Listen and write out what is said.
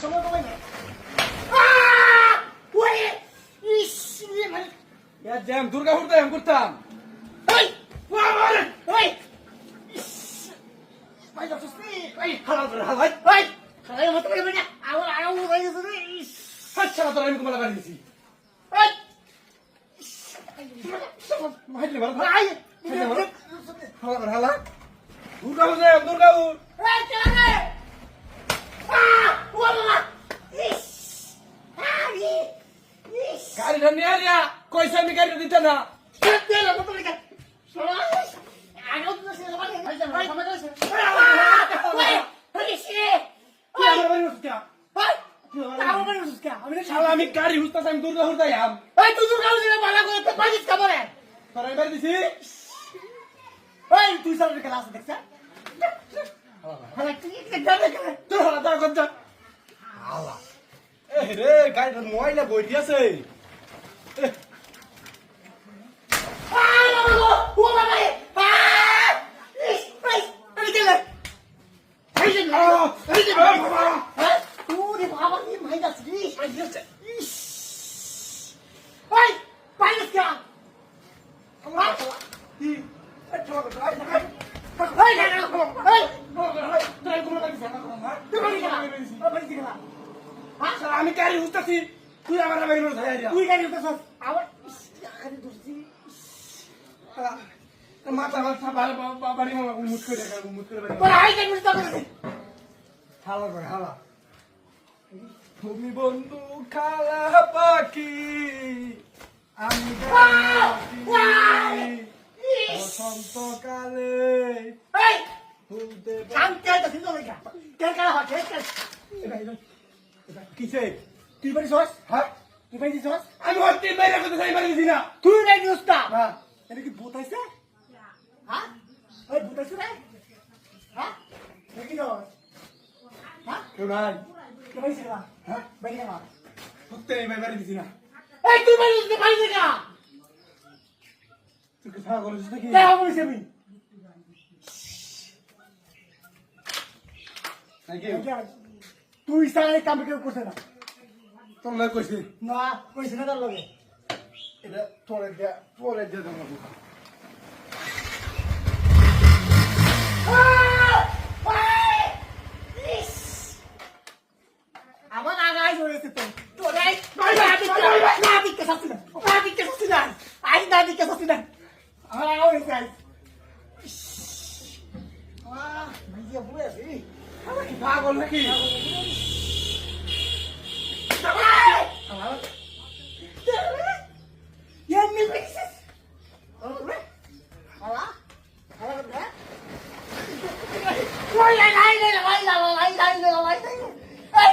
সময় কমাই না ওই ইস মানে ইয়ার জ্যাম দুর্গা হুড়তে আমি করতাম ওই ওই ওই ভাই যাচ্ছিস ওই হালাল করে হালাল ওই হালাল মত করে বেটা আমার আগা উড়ে গেছে রে আচ্ছা তোর আমি তোমার গাড়ি দিছি ওই মাইলে ভালো ভাই হালা হালা দুর্গা হুড়তে দুর্গা হুড় এই চলে রে ও বাবা ইস আরে ইস গাড়িটা নিয়ে আরিয়া কইছে আমি গাড়িটা দিতে না দে না মত করে আগা তো সে বাবা ভাই যা সময় আছে ওই ইস কি আমার বাড়ি উঠতে ওই আমার বাড়ি উঠছে আমি শালা আমি গাড়ি হুড়তাছ আমি দুর্গা হুড়তে আম ওই তুই তো কাল দিলে বালা করে পাঁচিস খাবারে তোর আমি বাড়ি দিছি ওই তুই সামনে খেলা আছে দেখছ হালা তুই কি জানে কেন তোর হালা দা গঞ্জা হালা এ রে গাড়িটা ময়লা বইটি আছে ও বাবা ইস ইস আমি গেলে এই যে এই যে বাবা হ্যাঁ ওরে বাবা কি মাইদাস রে মাইছে ইস ওই পাইস কা কি আচ্ছা গাড়ি ওই না ওই তোর কোন লাগি জানা করো না তুই বাড়ি গেলা বাড়ি গেলা হ্যাঁ শালা আমি গাড়ি হুড়তাছি তুই আমার বাড়ি মনে যায় আরিয়া তুই গাড়ি উঠছস আবার আরে দোস্তি মাথা মাথা বাড়ি মুট করে দেখা মুট করে বাড়ি তোর আই গাড়ি উঠছ করে হালা করে হালা তুমি বন্ধু খালা পাখি আমি বসন্ত কালে এই ফুলতে শান্তি আইতা সিন্ধু লাগা কেন কালা হচ্ছে কিসে তুই বাড়ি সস হ্যাঁ তুই বাড়ি সস আমি হতে বাইরে করতে চাই বাড়ি দিছি না তুই বাড়ি উস্তা হ্যাঁ এটা কি ভূতাইছে হ্যাঁ ওই ভূতাইছে রে হ্যাঁ দেখি না হ্যাঁ কেউ নাই কে বাড়ি ছিলা হ্যাঁ বাড়ি না হতে বাড়ি দিছি না এই তুই বাড়ি উস্তা বাড়ি দেখা তুই কি সারা করেছিস নাকি কে হবে সেমি নাকি তুই সারা কাম কেউ করছে না তোর লাগে কইছি না কইছে না তার লগে এটা তোরে দিয়ে দেবো আমার আগাই জড়েছে তো তোরাই না দিকে শাস্তি না আই না দিকে শাস্তি না আমার আগা হয়েছে আই ভাইয়া বুড়ে আছে আমার কি পাগল নাকি Ya mil veces. Hola. Hola. Hola. Hola, la. Ay,